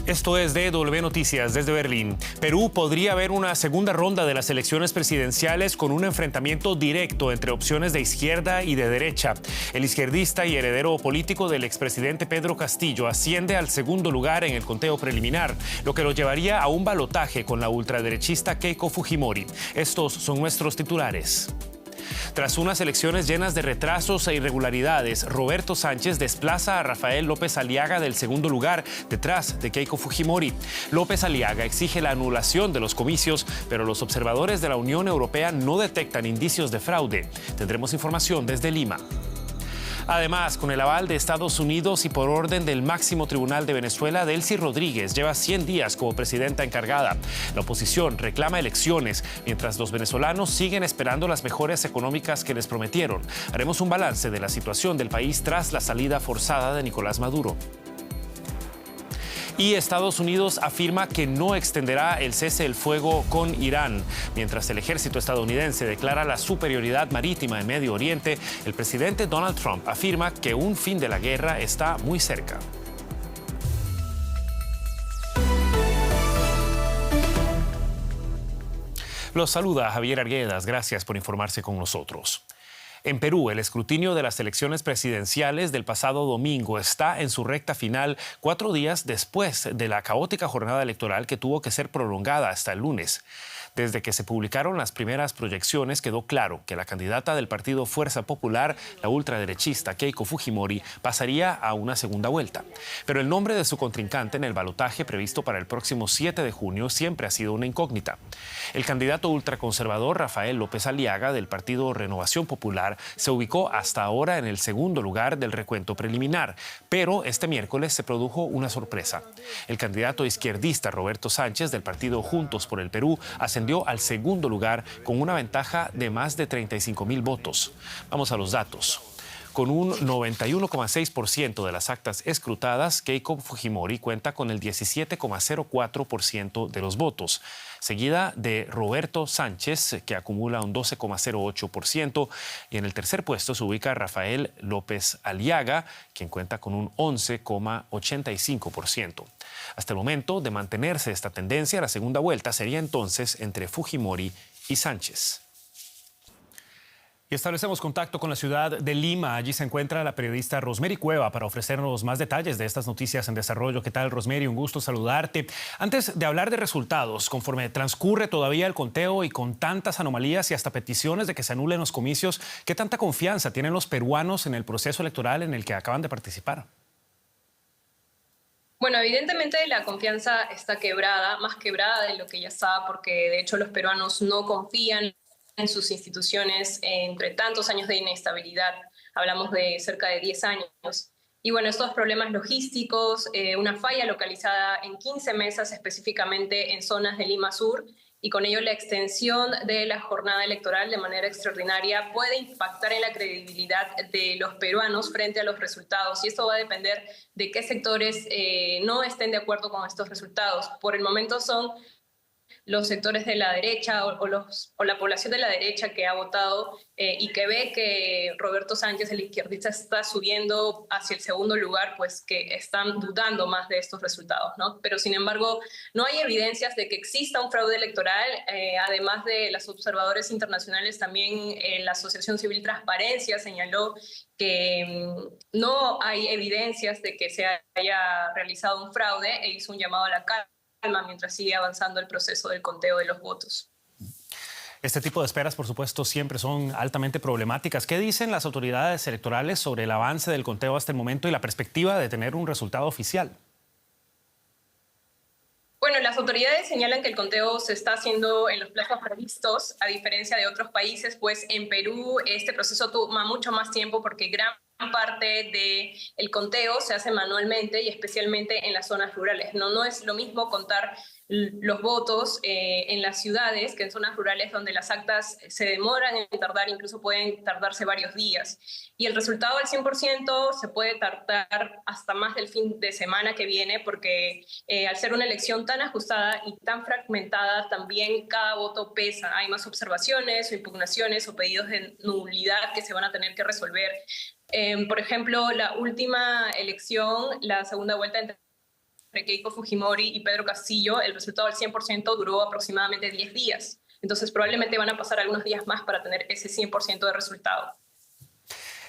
Esto es DW Noticias desde Berlín. Perú podría ver una segunda ronda de las elecciones presidenciales con un enfrentamiento directo entre opciones de izquierda y de derecha. El izquierdista y heredero político del expresidente Pedro Castillo asciende al segundo lugar en el conteo preliminar, lo que lo llevaría a un balotaje con la ultraderechista Keiko Fujimori. Estos son nuestros titulares. Tras unas elecciones llenas de retrasos e irregularidades, Roberto Sánchez desplaza a Rafael López Aliaga del segundo lugar, detrás de Keiko Fujimori. López Aliaga exige la anulación de los comicios, pero los observadores de la Unión Europea no detectan indicios de fraude. Tendremos información desde Lima. Además, con el aval de Estados Unidos y por orden del máximo tribunal de Venezuela, Delcy Rodríguez lleva 100 días como presidenta encargada. La oposición reclama elecciones, mientras los venezolanos siguen esperando las mejoras económicas que les prometieron. Haremos un balance de la situación del país tras la salida forzada de Nicolás Maduro. Y Estados Unidos afirma que no extenderá el cese del fuego con Irán. Mientras el ejército estadounidense declara la superioridad marítima en Medio Oriente, el presidente Donald Trump afirma que un fin de la guerra está muy cerca. Los saluda Javier Arguedas. Gracias por informarse con nosotros. En Perú, el escrutinio de las elecciones presidenciales del pasado domingo está en su recta final 4 días después de la caótica jornada electoral que tuvo que ser prolongada hasta el lunes. Desde que se publicaron las primeras proyecciones, quedó claro que la candidata del partido Fuerza Popular, la ultraderechista Keiko Fujimori, pasaría a una segunda vuelta. Pero el nombre de su contrincante en el balotaje previsto para el próximo 7 de junio siempre ha sido una incógnita. El candidato ultraconservador Rafael López Aliaga, del partido Renovación Popular, se ubicó hasta ahora en el segundo lugar del recuento preliminar. Pero este miércoles se produjo una sorpresa. El candidato izquierdista Roberto Sánchez, del partido Juntos por el Perú, ascendió al segundo lugar con una ventaja de más de 35,000 votos. Vamos a los datos. Con un 91,6% de las actas escrutadas, Keiko Fujimori cuenta con el 17,04% de los votos, seguida de Roberto Sánchez, que acumula un 12,08%, y en el tercer puesto se ubica Rafael López Aliaga, quien cuenta con un 11,85%. Hasta el momento, de mantenerse esta tendencia, la segunda vuelta sería entonces entre Fujimori y Sánchez. Y establecemos contacto con la ciudad de Lima. Allí se encuentra la periodista Rosemary Cueva para ofrecernos más detalles de estas noticias en desarrollo. ¿Qué tal, Rosemary? Un gusto saludarte. Antes de hablar de resultados, conforme transcurre todavía el conteo y con tantas anomalías y hasta peticiones de que se anulen los comicios, ¿qué tanta confianza tienen los peruanos en el proceso electoral en el que acaban de participar? Bueno, evidentemente la confianza está quebrada, más quebrada de lo que ya estaba, porque de hecho los peruanos no confían en sus instituciones entre tantos años de inestabilidad. Hablamos de cerca de 10 años. Y bueno, estos problemas logísticos, una falla localizada en 15 mesas específicamente en zonas de Lima Sur, y con ello la extensión de la jornada electoral de manera extraordinaria puede impactar en la credibilidad de los peruanos frente a los resultados. Y esto va a depender de qué sectores no estén de acuerdo con estos resultados. Por el momento son los sectores de la derecha o la población de la derecha que ha votado y que ve que Roberto Sánchez, el izquierdista, está subiendo hacia el segundo lugar, pues que están dudando más de estos resultados, ¿no? Pero sin embargo, no hay evidencias de que exista un fraude electoral. Además de los observadores internacionales, también la Asociación Civil Transparencia señaló que no hay evidencias de que se haya realizado un fraude e hizo un llamado a la calma mientras sigue avanzando el proceso del conteo de los votos. Este tipo de esperas, por supuesto, siempre son altamente problemáticas. ¿Qué dicen las autoridades electorales sobre el avance del conteo hasta el momento y la perspectiva de tener un resultado oficial? Bueno, las autoridades señalan que el conteo se está haciendo en los plazos previstos, a diferencia de otros países, pues en Perú este proceso toma mucho más tiempo porque gran parte del conteo se hace manualmente y especialmente en las zonas rurales. No es lo mismo contar los votos en las ciudades que en zonas rurales donde las actas se demoran en tardar, incluso pueden tardarse varios días. Y el resultado al 100% se puede tardar hasta más del fin de semana que viene porque al ser una elección tan ajustada y tan fragmentada, también cada voto pesa. Hay más observaciones o impugnaciones o pedidos de nulidad que se van a tener que resolver. Por ejemplo, la última elección, la segunda vuelta entre Keiko Fujimori y Pedro Castillo, el resultado del 100% duró aproximadamente 10 días. Entonces probablemente van a pasar algunos días más para tener ese 100% de resultado.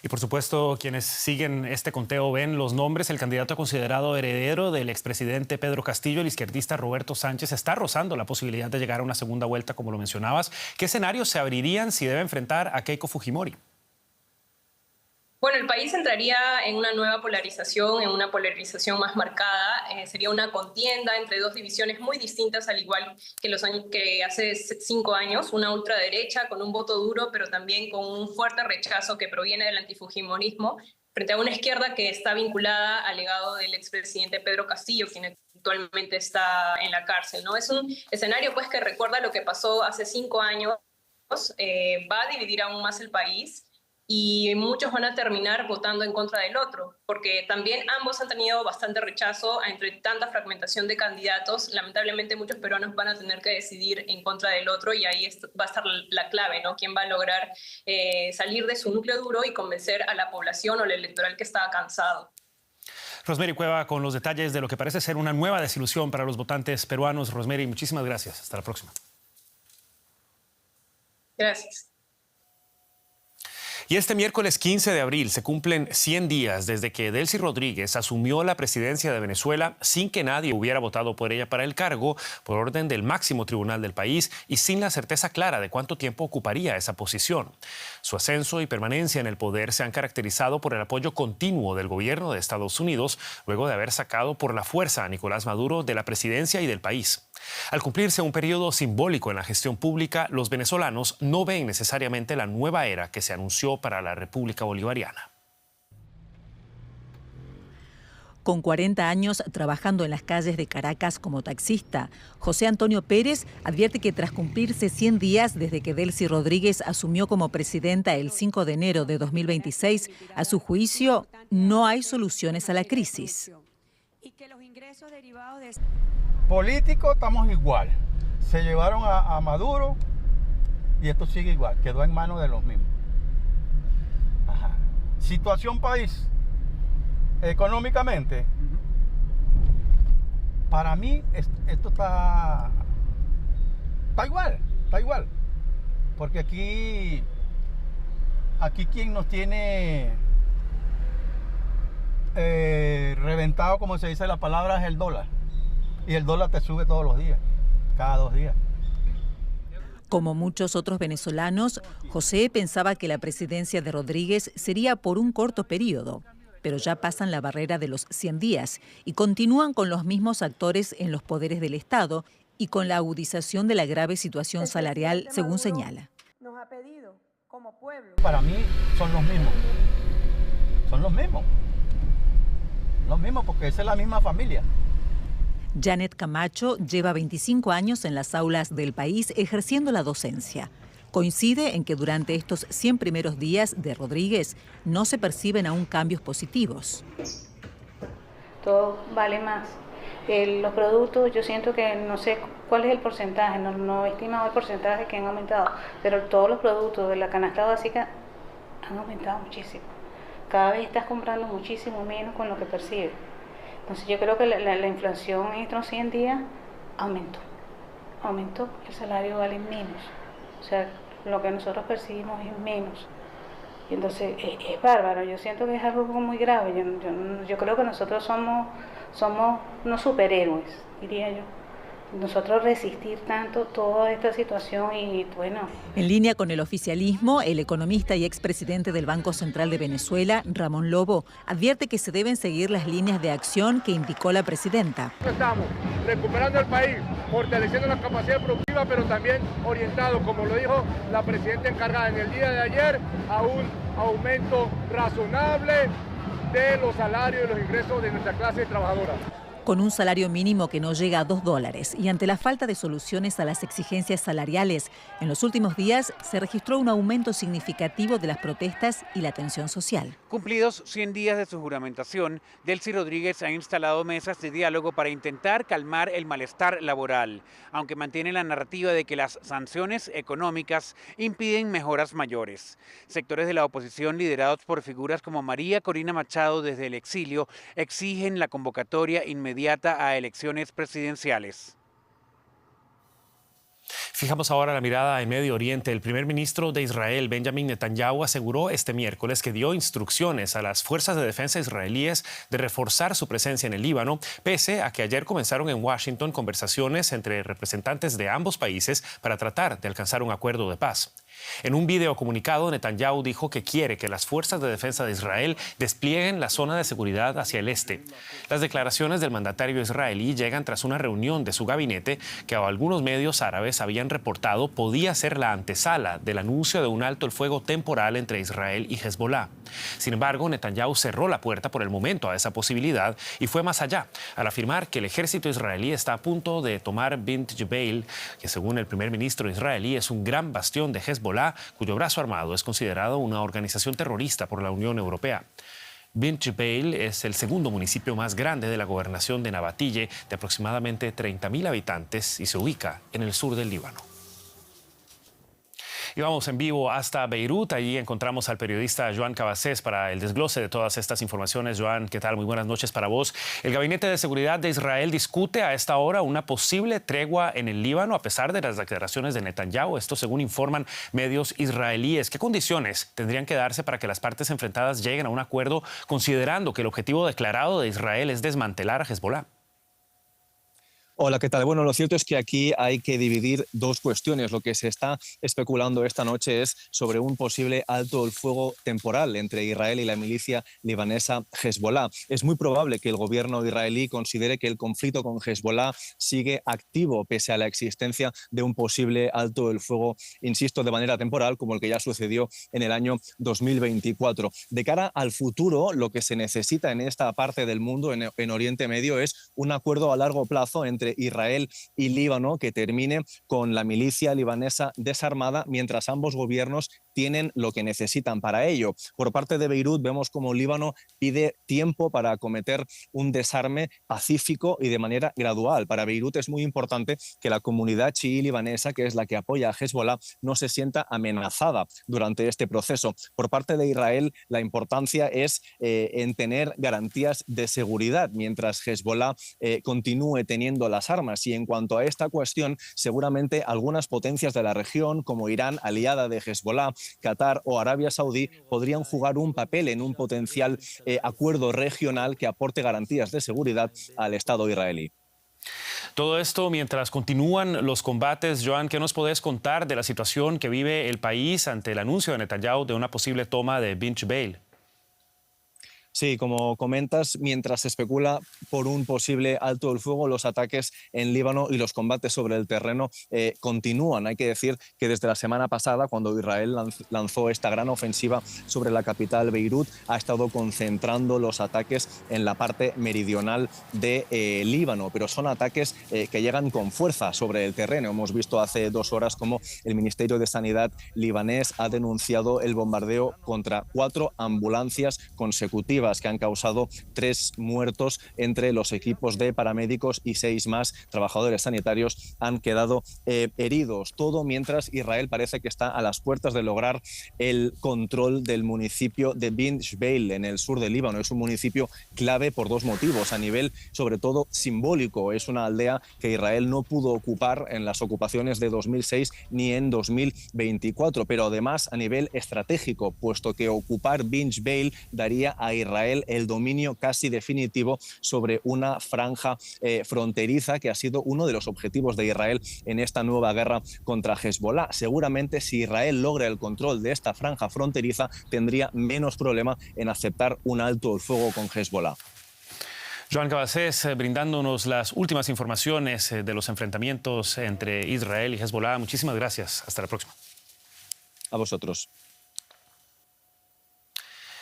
Y por supuesto, quienes siguen este conteo ven los nombres. El candidato considerado heredero del expresidente Pedro Castillo, el izquierdista Roberto Sánchez, está rozando la posibilidad de llegar a una segunda vuelta, como lo mencionabas. ¿Qué escenarios se abrirían si debe enfrentar a Keiko Fujimori? Bueno, el país entraría en una nueva polarización, en una polarización más marcada. Sería una contienda entre dos divisiones muy distintas, al igual que los años que hace 5 años, una ultraderecha con un voto duro, pero también con un fuerte rechazo que proviene del antifujimorismo, frente a una izquierda que está vinculada al legado del expresidente Pedro Castillo, quien actualmente está en la cárcel, ¿no? Es un escenario pues que recuerda lo que pasó hace 5 años, va a dividir aún más el país. Y muchos van a terminar votando en contra del otro, porque también ambos han tenido bastante rechazo entre tanta fragmentación de candidatos. Lamentablemente muchos peruanos van a tener que decidir en contra del otro y ahí va a estar la clave, ¿no? ¿Quién va a lograr salir de su núcleo duro y convencer a la población o al electoral que estaba cansado? Rosemary Cueva con los detalles de lo que parece ser una nueva desilusión para los votantes peruanos. Rosemary, muchísimas gracias. Hasta la próxima. Gracias. Y este miércoles 15 de abril se cumplen 100 días desde que Delcy Rodríguez asumió la presidencia de Venezuela sin que nadie hubiera votado por ella para el cargo, por orden del máximo tribunal del país y sin la certeza clara de cuánto tiempo ocuparía esa posición. Su ascenso y permanencia en el poder se han caracterizado por el apoyo continuo del gobierno de Estados Unidos, luego de haber sacado por la fuerza a Nicolás Maduro de la presidencia y del país. Al cumplirse un periodo simbólico en la gestión pública, los venezolanos no ven necesariamente la nueva era que se anunció para la República Bolivariana. Con 40 años trabajando en las calles de Caracas como taxista, José Antonio Pérez advierte que tras cumplirse 100 días desde que Delcy Rodríguez asumió como presidenta el 5 de enero de 2026, a su juicio no hay soluciones a la crisis. Políticos estamos igual. Se llevaron a Maduro y esto sigue igual. Quedó en manos de los mismos. Ajá. Situación país. Económicamente. Para mí esto está igual. Está igual. Porque aquí quien nos tiene reventado, como se dice la palabra, es el dólar. Y el dólar te sube todos los días, cada 2 días. Como muchos otros venezolanos, José pensaba que la presidencia de Rodríguez sería por un corto periodo, pero ya pasan la barrera de los 100 días y continúan con los mismos actores en los poderes del Estado y con la agudización de la grave situación salarial, según señala. Nos ha pedido como pueblo. Para mí son los mismos. Son los mismos. Los mismos porque esa es la misma familia. Janet Camacho lleva 25 años en las aulas del país ejerciendo la docencia. Coincide en que durante estos 100 primeros días de Rodríguez no se perciben aún cambios positivos. Todo vale más. Los productos, yo siento que no sé cuál es el porcentaje, no he estimado el porcentaje que han aumentado, pero todos los productos de la canasta básica han aumentado muchísimo. Cada vez estás comprando muchísimo menos con lo que percibes. Entonces yo creo que la inflación en estos 100 días aumentó, el salario vale menos, o sea, lo que nosotros percibimos es menos, y entonces es bárbaro, yo siento que es algo muy grave, yo creo que nosotros somos unos superhéroes, diría yo. Nosotros resistir tanto toda esta situación y bueno. En línea con el oficialismo, el economista y expresidente del Banco Central de Venezuela, Ramón Lobo, advierte que se deben seguir las líneas de acción que indicó la presidenta. Estamos recuperando el país, fortaleciendo la capacidad productiva, pero también orientado, como lo dijo la presidenta encargada en el día de ayer, a un aumento razonable de los salarios y los ingresos de nuestra clase trabajadora. Con un salario mínimo que no llega a $2 y ante la falta de soluciones a las exigencias salariales, en los últimos días se registró un aumento significativo de las protestas y la tensión social. Cumplidos 100 días de su juramentación, Delcy Rodríguez ha instalado mesas de diálogo para intentar calmar el malestar laboral, aunque mantiene la narrativa de que las sanciones económicas impiden mejoras mayores. Sectores de la oposición liderados por figuras como María Corina Machado desde el exilio exigen la convocatoria inmediata inmediata a elecciones presidenciales. Fijamos ahora la mirada en Medio Oriente. El primer ministro de Israel, Benjamin Netanyahu, aseguró este miércoles que dio instrucciones a las fuerzas de defensa israelíes de reforzar su presencia en el Líbano, pese a que ayer comenzaron en Washington conversaciones entre representantes de ambos países para tratar de alcanzar un acuerdo de paz. En un video comunicado, Netanyahu dijo que quiere que las fuerzas de defensa de Israel desplieguen la zona de seguridad hacia el este. Las declaraciones del mandatario israelí llegan tras una reunión de su gabinete que algunos medios árabes habían reportado podía ser la antesala del anuncio de un alto el fuego temporal entre Israel y Hezbollah. Sin embargo, Netanyahu cerró la puerta por el momento a esa posibilidad y fue más allá, al afirmar que el ejército israelí está a punto de tomar Bint Jbeil, que según el primer ministro israelí es un gran bastión de Hezbollah, cuyo brazo armado es considerado una organización terrorista por la Unión Europea. Bint Jbeil es el segundo municipio más grande de la gobernación de Nabatille, de aproximadamente 30.000 habitantes, y se ubica en el sur del Líbano. Y vamos en vivo hasta Beirut. Allí encontramos al periodista Joan Cabasés para el desglose de todas estas informaciones. Joan, ¿qué tal? Muy buenas noches para vos. El Gabinete de Seguridad de Israel discute a esta hora una posible tregua en el Líbano a pesar de las declaraciones de Netanyahu. Esto según informan medios israelíes. ¿Qué condiciones tendrían que darse para que las partes enfrentadas lleguen a un acuerdo, considerando que el objetivo declarado de Israel es desmantelar a Hezbollah? Hola, ¿qué tal? Bueno, lo cierto es que aquí hay que dividir dos cuestiones. Lo que se está especulando esta noche es sobre un posible alto el fuego temporal entre Israel y la milicia libanesa Hezbollah. Es muy probable que el gobierno israelí considere que el conflicto con Hezbollah sigue activo pese a la existencia de un posible alto el fuego, insisto, de manera temporal, como el que ya sucedió en el año 2024. De cara al futuro, lo que se necesita en esta parte del mundo, en Oriente Medio, es un acuerdo a largo plazo entre Israel y Líbano que termine con la milicia libanesa desarmada, mientras ambos gobiernos tienen lo que necesitan para ello. Por parte de Beirut vemos como Líbano pide tiempo para acometer un desarme pacífico y de manera gradual. Para Beirut es muy importante que la comunidad chií libanesa, que es la que apoya a Hezbollah, no se sienta amenazada durante este proceso. Por parte de Israel, la importancia es en tener garantías de seguridad mientras Hezbollah continúe teniendo las armas. Y en cuanto a esta cuestión, seguramente algunas potencias de la región, como Irán, aliada de Hezbollah, Qatar o Arabia Saudí, podrían jugar un papel en un potencial acuerdo regional que aporte garantías de seguridad al Estado israelí. Todo esto mientras continúan los combates. Joan, ¿qué nos podés contar de la situación que vive el país ante el anuncio de Netanyahu de una posible toma de Bint Jbeil? Sí, como comentas, mientras se especula por un posible alto del fuego, los ataques en Líbano y los combates sobre el terreno continúan. Hay que decir que desde la semana pasada, cuando Israel lanzó esta gran ofensiva sobre la capital Beirut, ha estado concentrando los ataques en la parte meridional de Líbano, pero son ataques que llegan con fuerza sobre el terreno. Hemos visto hace 2 horas cómo el Ministerio de Sanidad libanés ha denunciado el bombardeo contra 4 ambulancias consecutivas que han causado 3 muertos entre los equipos de paramédicos y 6 más trabajadores sanitarios han quedado heridos. Todo mientras Israel parece que está a las puertas de lograr el control del municipio de Bint Jbeil en el sur del Líbano. Es un municipio clave por 2 motivos. A nivel, sobre todo, simbólico. Es una aldea que Israel no pudo ocupar en las ocupaciones de 2006 ni en 2024, pero además a nivel estratégico, puesto que ocupar Bint Jbeil daría a Israel el dominio casi definitivo sobre una franja fronteriza que ha sido uno de los objetivos de Israel en esta nueva guerra contra Hezbollah. Seguramente si Israel logra el control de esta franja fronteriza tendría menos problema en aceptar un alto el fuego con Hezbollah. Joan Cabasés, brindándonos las últimas informaciones de los enfrentamientos entre Israel y Hezbollah. Muchísimas gracias. Hasta la próxima. A vosotros.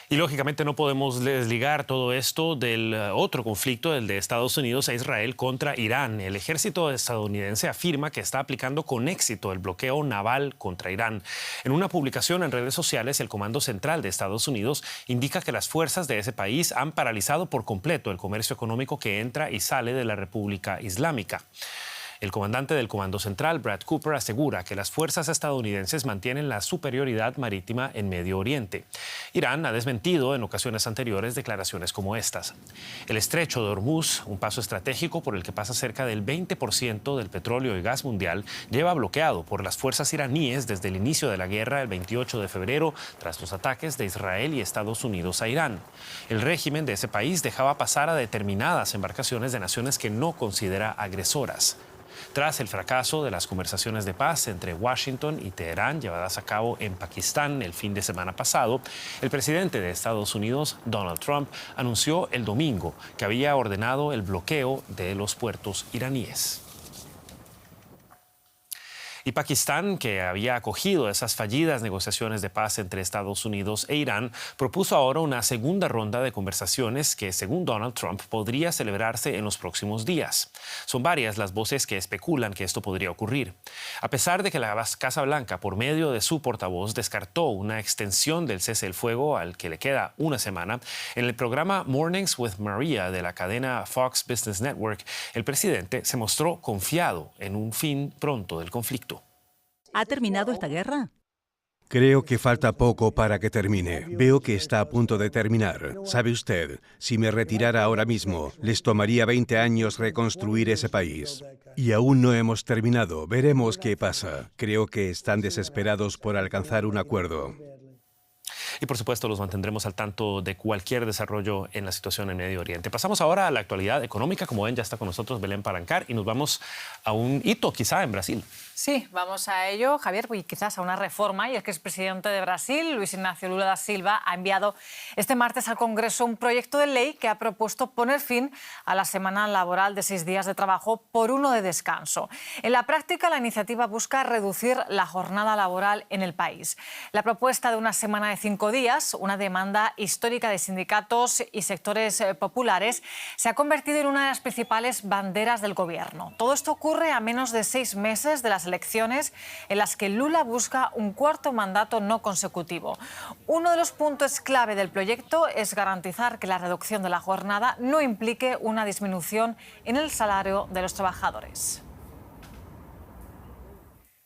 Y lógicamente no podemos desligar todo esto del otro conflicto, el de Estados Unidos e Israel contra Irán. El ejército estadounidense afirma que está aplicando con éxito el bloqueo naval contra Irán. En una publicación en redes sociales, el Comando Central de Estados Unidos indica que las fuerzas de ese país han paralizado por completo el comercio económico que entra y sale de la República Islámica. El comandante del Comando Central, Brad Cooper, asegura que las fuerzas estadounidenses mantienen la superioridad marítima en Medio Oriente. Irán ha desmentido en ocasiones anteriores declaraciones como estas. El estrecho de Hormuz, un paso estratégico por el que pasa cerca del 20% del petróleo y gas mundial, lleva bloqueado por las fuerzas iraníes desde el inicio de la guerra el 28 de febrero, tras los ataques de Israel y Estados Unidos a Irán. El régimen de ese país dejaba pasar a determinadas embarcaciones de naciones que no considera agresoras. Tras el fracaso de las conversaciones de paz entre Washington y Teherán llevadas a cabo en Pakistán el fin de semana pasado, el presidente de Estados Unidos, Donald Trump, anunció el domingo que había ordenado el bloqueo de los puertos iraníes. Y Pakistán, que había acogido esas fallidas negociaciones de paz entre Estados Unidos e Irán, propuso ahora una segunda ronda de conversaciones que, según Donald Trump, podría celebrarse en los próximos días. Son varias las voces que especulan que esto podría ocurrir. A pesar de que la Casa Blanca, por medio de su portavoz, descartó una extensión del cese del fuego al que le queda una semana, en el programa Mornings with Maria de la cadena Fox Business Network, el presidente se mostró confiado en un fin pronto del conflicto. ¿Ha terminado esta guerra? Creo que falta poco para que termine. Veo que está a punto de terminar. ¿Sabe usted? Si me retirara ahora mismo, les tomaría 20 años reconstruir ese país. Y aún no hemos terminado. Veremos qué pasa. Creo que están desesperados por alcanzar un acuerdo. Y por supuesto los mantendremos al tanto de cualquier desarrollo en la situación en Medio Oriente. Pasamos ahora a la actualidad económica. Como ven, ya está con nosotros Belén Palancar y nos vamos a un hito quizá en Brasil. Sí, vamos a ello, Javier, y quizás a una reforma. Y es que el expresidente de Brasil, Luis Ignacio Lula da Silva, ha enviado este martes al Congreso un proyecto de ley que ha propuesto poner fin a la semana laboral de 6 días de trabajo por 1 de descanso. En la práctica, la iniciativa busca reducir la jornada laboral en el país. La propuesta de una semana de 5 días, una demanda histórica de sindicatos y sectores populares, se ha convertido en una de las principales banderas del gobierno. Todo esto ocurre a menos de 6 meses de las elecciones en las que Lula busca un 4º mandato no consecutivo. Uno de los puntos clave del proyecto es garantizar que la reducción de la jornada no implique una disminución en el salario de los trabajadores.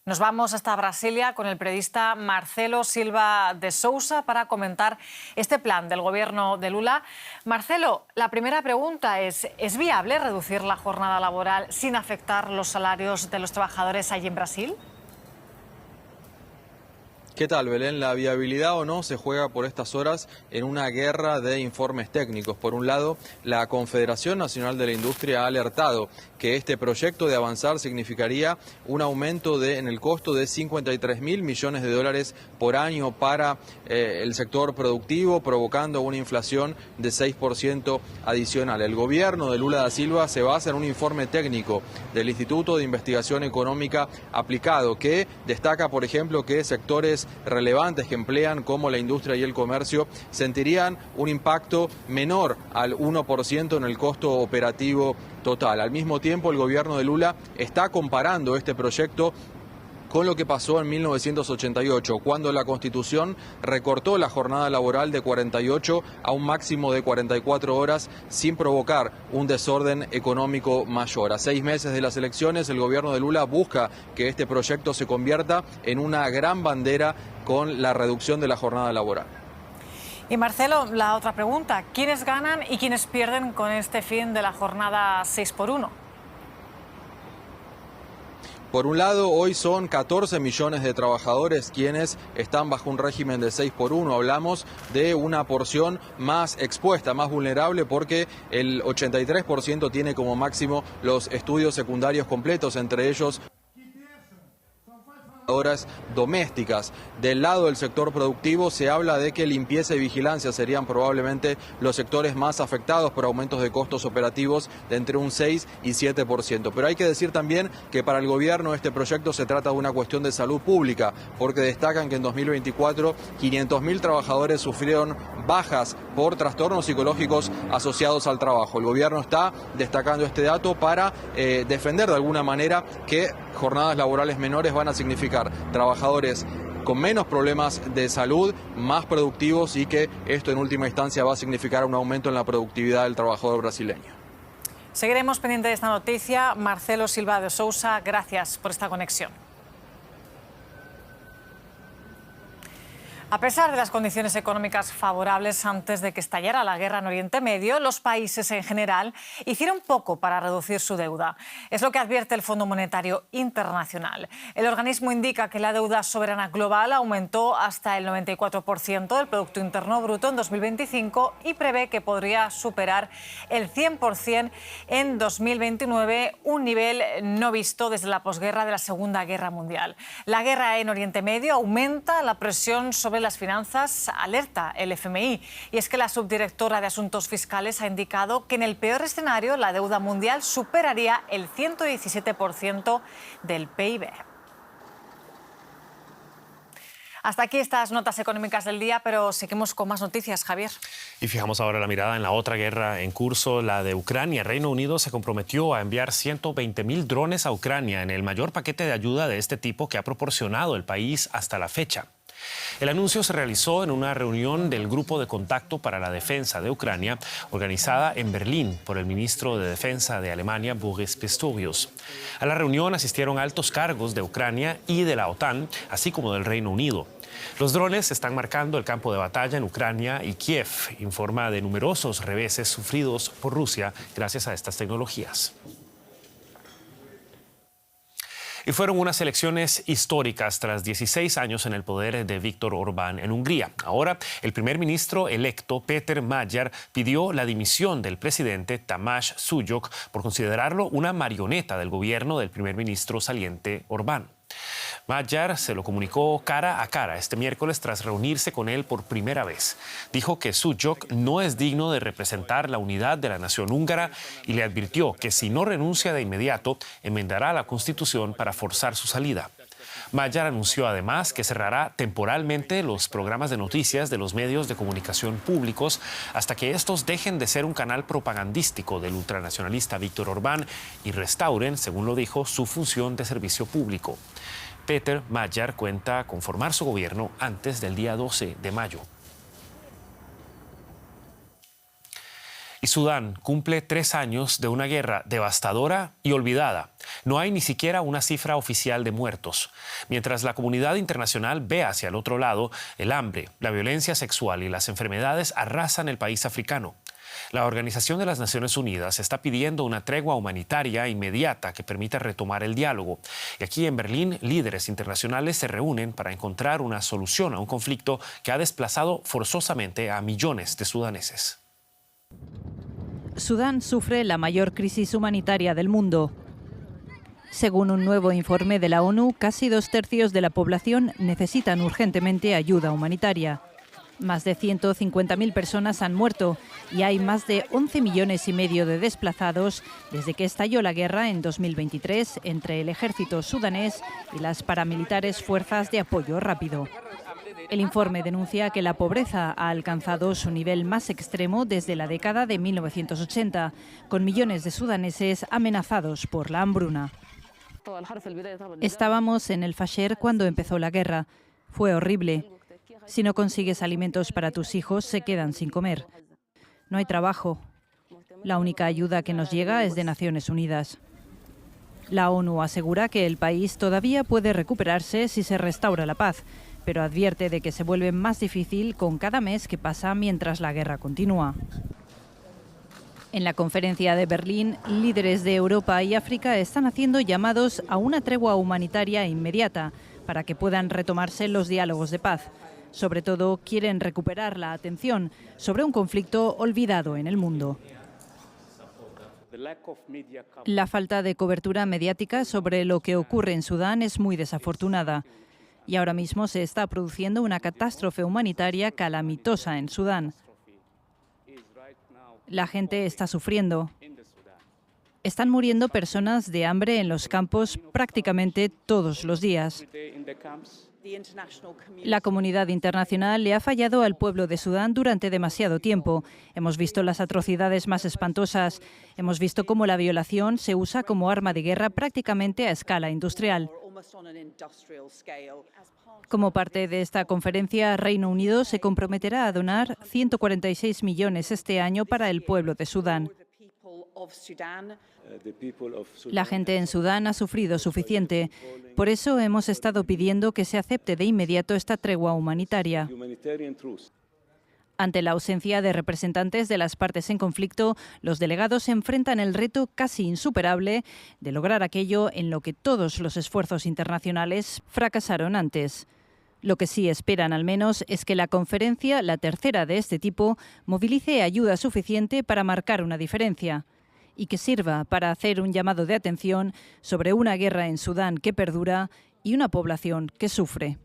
Nos vamos hasta Brasilia con el periodista Marcelo Silva de Sousa para comentar este plan del gobierno de Lula. Marcelo, la primera pregunta ¿es viable reducir la jornada laboral sin afectar los salarios de los trabajadores allí en Brasil? ¿Qué tal, Belén? La viabilidad o no se juega por estas horas en una guerra de informes técnicos. Por un lado, la Confederación Nacional de la Industria ha alertado que este proyecto de avanzar significaría un aumento en el costo de 53.000 millones de dólares por año para el sector productivo, provocando una inflación de 6% adicional. El gobierno de Lula da Silva se basa en un informe técnico del Instituto de Investigación Económica Aplicado que destaca, por ejemplo, que sectores relevantes que emplean como la industria y el comercio sentirían un impacto menor al 1% en el costo operativo total. Al mismo tiempo, el gobierno de Lula está comparando este proyecto con lo que pasó en 1988, cuando la Constitución recortó la jornada laboral de 48 a un máximo de 44 horas sin provocar un desorden económico mayor. A 6 meses de las elecciones, el gobierno de Lula busca que este proyecto se convierta en una gran bandera con la reducción de la jornada laboral. Y Marcelo, la otra pregunta, ¿quiénes ganan y quiénes pierden con este fin de la jornada 6x1? Por un lado, hoy son 14 millones de trabajadores quienes están bajo un régimen de 6x1. Hablamos de una porción más expuesta, más vulnerable, porque el 83% tiene como máximo los estudios secundarios completos, entre ellos domésticas. Del lado del sector productivo se habla de que limpieza y vigilancia serían probablemente los sectores más afectados por aumentos de costos operativos de entre un 6 y 7%. Pero hay que decir también que para el gobierno este proyecto se trata de una cuestión de salud pública, porque destacan que en 2024 500.000 trabajadores sufrieron bajas por trastornos psicológicos asociados al trabajo. El gobierno está destacando este dato para defender de alguna manera que jornadas laborales menores van a significar trabajadores con menos problemas de salud, más productivos, y que esto en última instancia va a significar un aumento en la productividad del trabajador brasileño. Seguiremos pendiente de esta noticia. Marcelo Silva de Sousa, gracias por esta conexión. A pesar de las condiciones económicas favorables antes de que estallara la guerra en Oriente Medio, los países en general hicieron poco para reducir su deuda. Es lo que advierte el Fondo Monetario Internacional. El organismo indica que la deuda soberana global aumentó hasta el 94% del Producto Interno Bruto en 2025 y prevé que podría superar el 100% en 2029, un nivel no visto desde la posguerra de la Segunda Guerra Mundial. La guerra en Oriente Medio aumenta la presión sobre las finanzas, alerta el FMI. Y es que la subdirectora de Asuntos Fiscales ha indicado que en el peor escenario la deuda mundial superaría el 117% del PIB. Hasta aquí estas notas económicas del día, pero seguimos con más noticias, Javier. Y fijamos ahora la mirada en la otra guerra en curso, la de Ucrania. Reino Unido se comprometió a enviar 120.000 drones a Ucrania en el mayor paquete de ayuda de este tipo que ha proporcionado el país hasta la fecha. El anuncio se realizó en una reunión del Grupo de Contacto para la Defensa de Ucrania, organizada en Berlín por el ministro de Defensa de Alemania, Boris Pistorius. A la reunión asistieron altos cargos de Ucrania y de la OTAN, así como del Reino Unido. Los drones están marcando el campo de batalla en Ucrania y Kiev informa de numerosos reveses sufridos por Rusia gracias a estas tecnologías. Y fueron unas elecciones históricas tras 16 años en el poder de Viktor Orbán en Hungría. Ahora, el primer ministro electo, Péter Magyar, pidió la dimisión del presidente Tamás Sujók por considerarlo una marioneta del gobierno del primer ministro saliente Orbán. Magyar se lo comunicó cara a cara este miércoles tras reunirse con él por primera vez. Dijo que Sujók no es digno de representar la unidad de la nación húngara y le advirtió que si no renuncia de inmediato, enmendará la Constitución para forzar su salida. Magyar anunció además que cerrará temporalmente los programas de noticias de los medios de comunicación públicos hasta que estos dejen de ser un canal propagandístico del ultranacionalista Viktor Orbán y restauren, según lo dijo, su función de servicio público. Péter Magyar cuenta con formar su gobierno antes del día 12 de mayo. Y Sudán cumple 3 años de una guerra devastadora y olvidada. No hay ni siquiera una cifra oficial de muertos. Mientras la comunidad internacional ve hacia el otro lado, el hambre, la violencia sexual y las enfermedades arrasan el país africano. La Organización de las Naciones Unidas está pidiendo una tregua humanitaria inmediata que permita retomar el diálogo. Y aquí en Berlín, líderes internacionales se reúnen para encontrar una solución a un conflicto que ha desplazado forzosamente a millones de sudaneses. Sudán sufre la mayor crisis humanitaria del mundo. Según un nuevo informe de la ONU, casi 2/3 de la población necesitan urgentemente ayuda humanitaria. Más de 150.000 personas han muerto y hay más de 11,5 millones de desplazados desde que estalló la guerra en 2023 entre el ejército sudanés y las paramilitares Fuerzas de Apoyo Rápido. El informe denuncia que la pobreza ha alcanzado su nivel más extremo desde la década de 1980, con millones de sudaneses amenazados por la hambruna. Estábamos en el Fasher cuando empezó la guerra. Fue horrible. Si no consigues alimentos para tus hijos, se quedan sin comer. No hay trabajo. La única ayuda que nos llega es de Naciones Unidas. La ONU asegura que el país todavía puede recuperarse si se restaura la paz, pero advierte de que se vuelve más difícil con cada mes que pasa mientras la guerra continúa. En la conferencia de Berlín, líderes de Europa y África están haciendo llamados a una tregua humanitaria inmediata para que puedan retomarse los diálogos de paz. Sobre todo, quieren recuperar la atención sobre un conflicto olvidado en el mundo. La falta de cobertura mediática sobre lo que ocurre en Sudán es muy desafortunada. Y ahora mismo se está produciendo una catástrofe humanitaria calamitosa en Sudán. La gente está sufriendo. Están muriendo personas de hambre en los campos prácticamente todos los días. La comunidad internacional le ha fallado al pueblo de Sudán durante demasiado tiempo. Hemos visto las atrocidades más espantosas. Hemos visto cómo la violación se usa como arma de guerra prácticamente a escala industrial. Como parte de esta conferencia, Reino Unido se comprometerá a donar 146 millones este año para el pueblo de Sudán. La gente en Sudán ha sufrido suficiente. Por eso hemos estado pidiendo que se acepte de inmediato esta tregua humanitaria. Ante la ausencia de representantes de las partes en conflicto, los delegados enfrentan el reto casi insuperable de lograr aquello en lo que todos los esfuerzos internacionales fracasaron antes. Lo que sí esperan al menos es que la conferencia, la tercera de este tipo, movilice ayuda suficiente para marcar una diferencia y que sirva para hacer un llamado de atención sobre una guerra en Sudán que perdura y una población que sufre.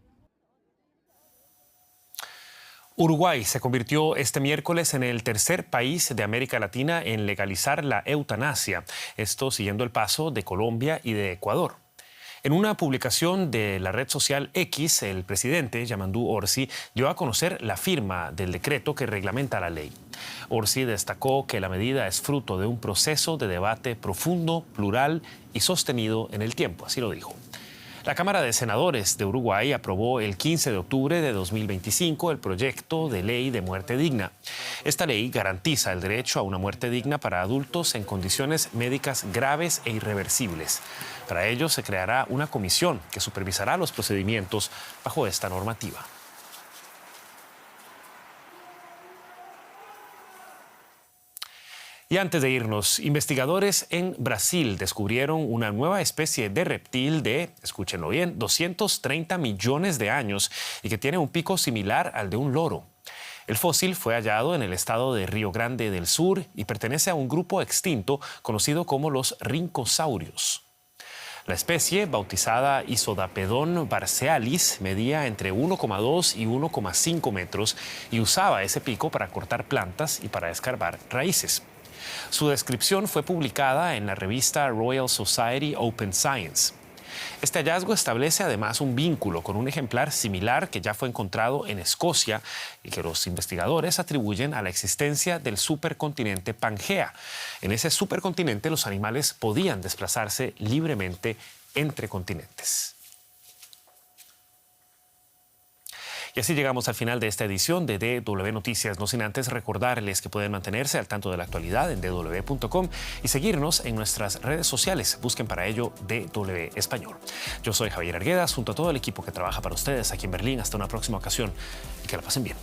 Uruguay se convirtió este miércoles en el tercer país de América Latina en legalizar la eutanasia, esto siguiendo el paso de Colombia y de Ecuador. En una publicación de la red social X, el presidente Yamandu Orsi dio a conocer la firma del decreto que reglamenta la ley. Orsi destacó que la medida es fruto de un proceso de debate profundo, plural y sostenido en el tiempo, así lo dijo. La Cámara de Senadores de Uruguay aprobó el 15 de octubre de 2025 el proyecto de ley de muerte digna. Esta ley garantiza el derecho a una muerte digna para adultos en condiciones médicas graves e irreversibles. Para ello se creará una comisión que supervisará los procedimientos bajo esta normativa. Y antes de irnos, investigadores en Brasil descubrieron una nueva especie de reptil de, escúchenlo bien, 230 millones de años y que tiene un pico similar al de un loro. El fósil fue hallado en el estado de Río Grande del Sur y pertenece a un grupo extinto conocido como los rincosaurios. La especie, bautizada Isodapedon barcealis, medía entre 1,2 y 1,5 metros y usaba ese pico para cortar plantas y para escarbar raíces. Su descripción fue publicada en la revista Royal Society Open Science. Este hallazgo establece además un vínculo con un ejemplar similar que ya fue encontrado en Escocia y que los investigadores atribuyen a la existencia del supercontinente Pangea. En ese supercontinente los animales podían desplazarse libremente entre continentes. Y así llegamos al final de esta edición de DW Noticias, no sin antes recordarles que pueden mantenerse al tanto de la actualidad en dw.com y seguirnos en nuestras redes sociales. Busquen para ello DW Español. Yo soy Javier Arguedas, junto a todo el equipo que trabaja para ustedes aquí en Berlín. Hasta una próxima ocasión y que la pasen bien.